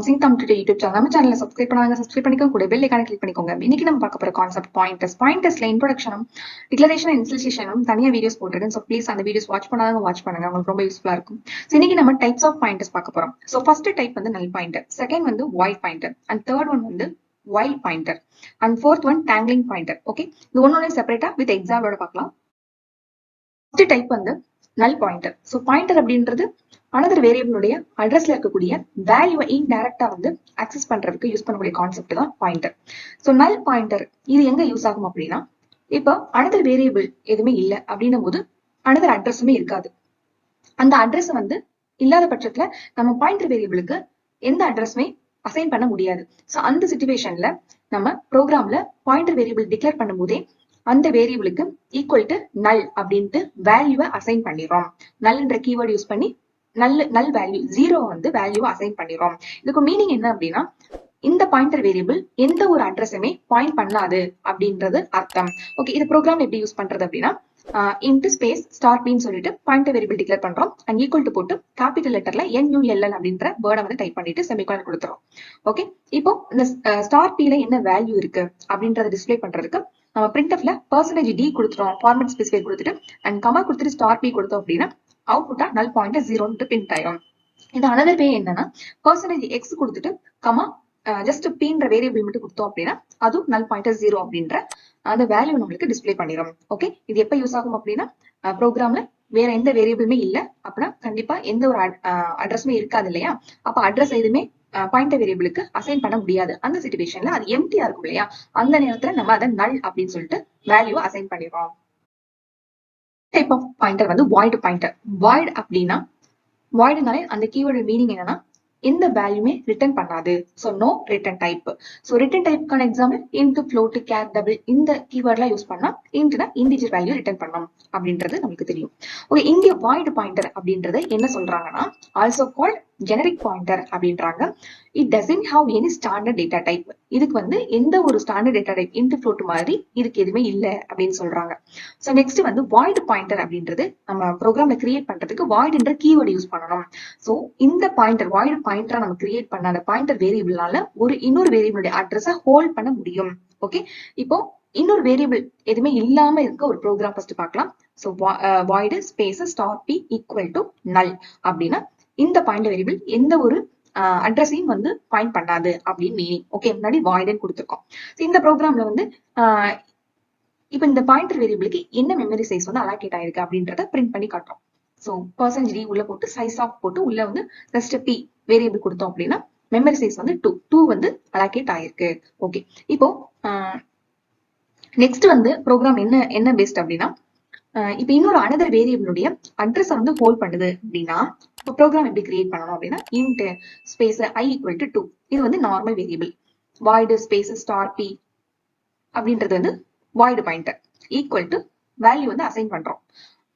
bouncing thumb to YouTube channel. நம்ம சேனலை subscribe பண்ணாங்க, சப்ஸ்கிரைப் பண்ணிக்கோங்க, கூட பெல் ஐகானை கிளிக் பண்ணிக்கோங்க. இன்னைக்கு நம்ம பார்க்க போற கான்செப்ட் பாயிண்டர்ஸ்ல இன்ட்ரோடக்ஷனும் டிக்ளரேஷன் இன்ஸ்டிலேஷனும் தனியா வீடியோஸ் போட்டிருக்கேன். ஸோ ப்ளீஸ் அந்த வீடியோஸ் வாட்ச் பண்ணுங்க, உங்களுக்கு ரொம்ப யூஸ்ஃபுல்லா இருக்கும். ஸோ இன்னைக்கு நம்ம டைப்ஸ் ஆஃப் பாயிண்டர்ஸ் பார்க்க போறோம். ஸோ ஃபர்ஸ்ட் டைப் வந்து நல் பாயிண்டர், செகண்ட் வந்து void pointer, and third one வந்து wild pointer, and fourth one dangling pointer. Okay, இது ஒன்னொன்னு செப்பரேட்டா வித் எக்ஸாம்பிளோட பார்க்கலாம். ஃபர்ஸ்ட் டைப் வந்து நல் பாயிண்டர். ஸோ பாயிண்டர் அப்படின்றது அனதர் வேரியபிளுடைய அட்ரஸ்ல இருக்கக்கூடிய வேல்யூவை இன்டைரக்டா வந்து அக்சஸ் பண்றதுக்கு யூஸ் பண்ணக்கூடிய கான்செப்ட் தான் பாயிண்டர். ஸோ நல் பாயிண்டர் இது எங்க யூஸ் ஆகும் அப்படின்னா, இப்போ அனதர் வேரியபிள் எதுவுமே இல்லை அப்படின்னும் போது அனதர் அட்ரஸுமே இருக்காது. அந்த அட்ரஸ் வந்து இல்லாத பட்சத்துல நம்ம பாயிண்டர் வேரியபிளுக்கு எந்த அட்ரஸுமே அசைன் பண்ண முடியாது. ஸோ அந்த சிச்சுவேஷன்ல நம்ம ப்ரோக்ராம்ல பாயிண்டர் வேரியபிள் டிக்ளேர் பண்ணும் போதே அந்த வேரியபிளுக்கு ஈக்குவல் டு நல் அப்படின்ட்டு வேல்யூவை அசைன் பண்ணிடுறோம். நல்ன்ற கீவேர்ட் யூஸ் பண்ணி நல் வேல்யூ 0 வந்து வேல்யூவை அசைன் பண்ணிடுறோம். இதுக்கு மீனிங் என்ன அப்படின்னா, இந்த பாயிண்டர் வேரியபிள் எந்த ஒரு அட்ரஸுமே பாயிண்ட் பண்ணாது அப்படின்றது அர்த்தம். ஓகே, இது ப்ரோக்ராம் எப்படி யூஸ் பண்றது அப்படின்னா, இன்ட் ஸ்பேஸ் ஸ்டார் பின்னு சொல்லிட்டு பாயிண்டர் வேரியபிள் டிக்ளேர் பண்றோம். அண்ட் ஈக்குவல் டு போட்டு கேபிட்டல் லெட்டர்ல NULL அப்படின்ற வேர்டை வந்து டைப் பண்ணிட்டு செமிகாலன் கொடுத்துறோம். ஓகே, இப்போ இந்த ஸ்டார் பில என்ன வேல்யூ இருக்கு அப்படின்றத டிஸ்பிளே பண்றதுக்கு நம்ம பிரிண்ட்எஃப்ல %d கொடுத்துட்டோம், ஃபார்மேட் ஸ்பெசிஃபை கொடுத்துட்டு அண்ட் கமா கொடுத்துட்டு ஸ்டார் பி கொடுத்தோம் அப்படின்னா அவுட்புட்டா நல் பாயிண்டர் 0 பிரிண்ட் ஆயிரும். இது அனதர் வே என்னன்னா, %x கொடுத்துட்டு கமா ஜஸ்ட் பின்ற வேரியபிள் மட்டும் கொடுத்தோம் அப்படின்னா அதுவும் நல் பாயிண்டர் 0 அப்படின்ற அந்த வேல்யூ நம்மளுக்கு டிஸ்பிளே பண்ணிடும். ஓகே, இது எப்ப யூஸ் ஆகும் அப்படின்னா, ப்ரோக்ராம்ல வேற எந்த வேரியபிளுமே இல்ல அப்படின்னா கண்டிப்பா எந்த ஒரு அட்ரஸுமே இருக்காது இல்லையா, அப்ப அட்ரஸ் எதுவுமே பாயிண்டர் வேரியபிளுக்கு அசைன் பண்ண முடியாது. அந்த சிச்சுவேஷன்ல அது எம்டியா இருக்கும் இல்லையா, அந்த நேரத்துல நம்ம அதை நல் அப்படின்னு சொல்லிட்டு வேல்யூ அசைன் பண்ணிடுறோம். டைப் ஆஃப் பாயிண்டர் வந்து வாய்டு பாயிண்டர். வாய்டு அப்படின்னா, வாய்டுனாலே அந்த கீவேர்டு மீனிங் என்னன்னா எந்த வேல்யூமே ரிட்டர்ன் பண்ணாது. So no return type. So return டைப்புக்கான example int, float, char, double இந்த கீவேர்ட்லாம் யூஸ் பண்ணா இன்ட்னா இன்டிஜர் வேல்யூ ரிட்டர்ன் பண்ணணும் அப்படின்றது நமக்கு தெரியும். ஓகே, இங்க வாய்டு பாயிண்டர் அப்படின்றது என்ன சொல்றாங்கன்னா, ஆல்சோ கால்ட் ஜெனரிக் பாயிண்டர் அப்படின்றாங்க. It doesn't have any standard data type. இதுக்கு வந்து எந்த ஒரு standard data type int, float மாதிரி இதுக்கு எதுவுமே இல்லை அப்படின்னு சொல்றாங்க. ஸோ நெக்ஸ்ட் வந்து வாய்டு பாயிண்டர் அப்படின்றது நம்ம ப்ரோக்ராம்ல கிரியேட் பண்றதுக்கு வாய்டுன்ற கீவேர்டு யூஸ் பண்ணணும். ஸோ இந்த பாயிண்டர் வாய்டு பாயிண்டரா நம்ம கிரியேட் பண்ண அந்த பாயிண்டர் வேரியபிள்னால இன்னொரு வேரியபிளுடைய அட்ரஸை ஹோல்ட் பண்ண முடியும். ஓகே, இப்போ இன்னொரு வேரியபிள் எதுவுமே இல்லாம இருக்க ஒரு ப்ரோக்ராம் ஃபர்ஸ்ட் பார்க்கலாம். So void space star P equal to null அப்படின்னா இந்த பாயிண்டர் வேரியபிள் எந்த ஒரு அட்ரஸையும் வந்து பாயிண்ட் பண்ணாது அப்படின்னு மீனிங். ஓகே, முன்னாடி வாய்டுன்னு கொடுத்துருக்கோம். இந்த ப்ரோக்ராம்ல வந்து இப்போ இந்த பாயிண்டர் வேரியபிளுக்கு என்ன மெமரி சைஸ் வந்து அலோகேட் ஆயிருக்கு அப்படின்றத பிரிண்ட் பண்ணி காட்டுறோம். ஸோ %d உள்ள போட்டு சைஸ் ஆஃப் போட்டு உள்ள வந்து ரெஸ்ட் p வேரியபிள் கொடுத்தோம் அப்படின்னா மெமரி சைஸ் வந்து 2 வந்து அலோகேட் ஆயிருக்கு. ஓகே, இப்போ நெக்ஸ்ட் வந்து ப்ரோக்ராம் என்ன பெஸ்ட் அப்படின்னா, இப்போ இன்னொரு அனதர் வேரியபிளுடைய அட்ரஸ் வந்து ஹோல்ட் பண்ணுது அப்படின்னா இப்போ ப்ரோக்ராம் எப்படி கிரியேட் பண்ணணும் அப்படின்னா, int space i equal to 2 இது வந்து normal variable. Void space star p அப்படின்றது வந்து void pointer equal to value வந்து அசைன் பண்றோம்.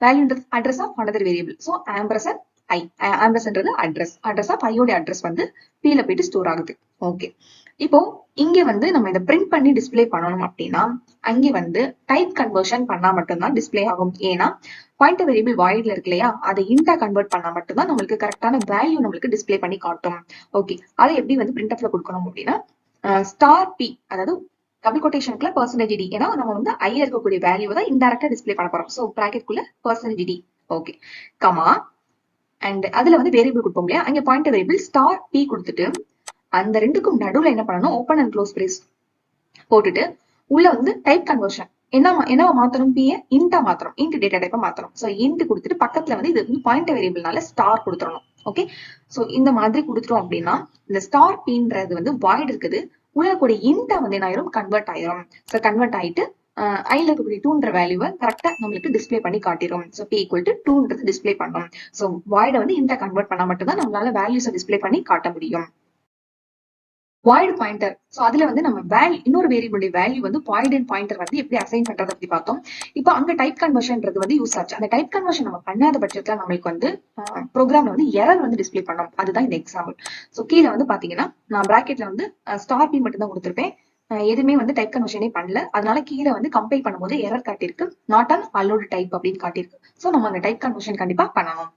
வேல்யூன்றது address of another variable. So ampersand i, ஆம்பர்சன்றது அட்ரஸ் ஆஃப் ஐயோட அட்ரஸ் வந்து பீல போயிட்டு ஸ்டோர் ஆகுது. ஓகே, இப்போ இங்க வந்து நம்ம இதை பிரிண்ட் பண்ணி டிஸ்பிளே பண்ணணும் அப்படின்னா அங்கே வந்து டைப் கன்வர்ஷன் பண்ணா மட்டும்தான் டிஸ்பிளே ஆகும். ஏன்னா பாயிண்டர் வேரியபிள் வாய்ட்ல இருக்கு இல்லையா, அதை இன்டா கன்வெர்ட் பண்ணா மட்டும்தான் நம்மளுக்கு கரெக்டான வேல்யூ நம்மளுக்கு டிஸ்பிளே பண்ணி காட்டும். ஓகே, அதை எப்படி வந்து பிரிண்ட்எஃப்ல கொடுக்கணும் அப்படின்னா, ஸ்டார் பி அதாவது டபுள் கொட்டேஷனுக்குள்ள %d, ஏன்னா நம்ம வந்து ஐல இருக்கக்கூடிய வேல்யூ தான் இன்டைரக்டா டிஸ்பிளே பண்ண போறோம். ஸோ பிராக்கெட் குள்ள %d. ஓகே, கமா அண்ட் அதுல வந்து வேரியபிள் கொடுப்போம் இல்லையா, அங்க பாயிண்டர் வேரியபிள் ஸ்டார் பி கொடுத்துட்டு அந்த ரெண்டுக்கும் நடுவுல என்ன பண்ணணும், ஓப்பன் அண்ட் க்ளோஸ் பிரேஸ் போட்டுட்டு உள்ள வந்து டைப் கன்வர்ஷன் என்ன மாத்தணும், p இன்டா மாத்தணும், இன்ட் டேட்டா டைப்பா மாத்தணும். ஸோ இன்ட் கொடுத்துட்டு பக்கத்துல வந்து இது வந்து பாயிண்டர் வேரியபிள்னால ஸ்டார் கொடுத்துடணும். ஓகே, ஸோ இந்த மாதிரி கொடுத்துட்டோம் அப்படின்னா இந்த ஸ்டார் பின்றது வந்து வாய்டு இருக்குது, உள்ள கூட இன்டா வந்து என்ன ஆயிரும், கன்வெர்ட் ஆயிரும். ஸோ கன்வெர்ட் ஆயிட்டு ஐல இருக்கக்கூடிய 2ன்ற வேல்யூவை கரெக்டா நம்மளுக்கு டிஸ்பிளே பண்ணி காட்டிடும். ஸோ p ஈக்குவல் டு 2ன்றது டிஸ்பிளே பண்ணும். ஸோ வாய்டை வந்து இன்டா கன்வெர்ட் பண்ணா மட்டும்தான் நம்மளால வேல்யூஸை டிஸ்பிளே பண்ணி காட்ட முடியும். வாய்டு பாயிண்டர், ஸோ அதுல வந்து நம்ம இன்னொரு வேரியபிளுடைய வேல்யூ வந்து பாயிண்டர் வந்து எப்படி அசைன் பண்றது அப்படி பார்த்தோம். இப்போ அங்க டைப் கன்வர்ஷன்றது வந்து யூஸ் ஆச்சு. அந்த டைப் கன்வர்ஷன் நம்ம பண்ணாத பட்சத்துல நம்மளுக்கு வந்து ப்ரோக்ராம்ல வந்து எரர் வந்து டிஸ்பிளே பண்ணோம். அதுதான் இந்த எக்ஸாம்பிள். ஸோ கீழே வந்து பாத்தீங்கன்னா நான் பிராக்கெட்ல வந்து ஸ்டார் பி மட்டும் தான் கொடுத்துருப்பேன், எதுவுமே வந்து டைப் கன்வர்ஷனே பண்ணல. அதனால கீழே வந்து கம்பைல் பண்ணும்போது எரர் காட்டியிருக்கு, நாட் ஆன் அலோடு டைப் அப்படின்னு காட்டியிருக்கு. ஸோ நம்ம அந்த டைப் கன்வர்ஷன் கண்டிப்பா பண்ணணும்.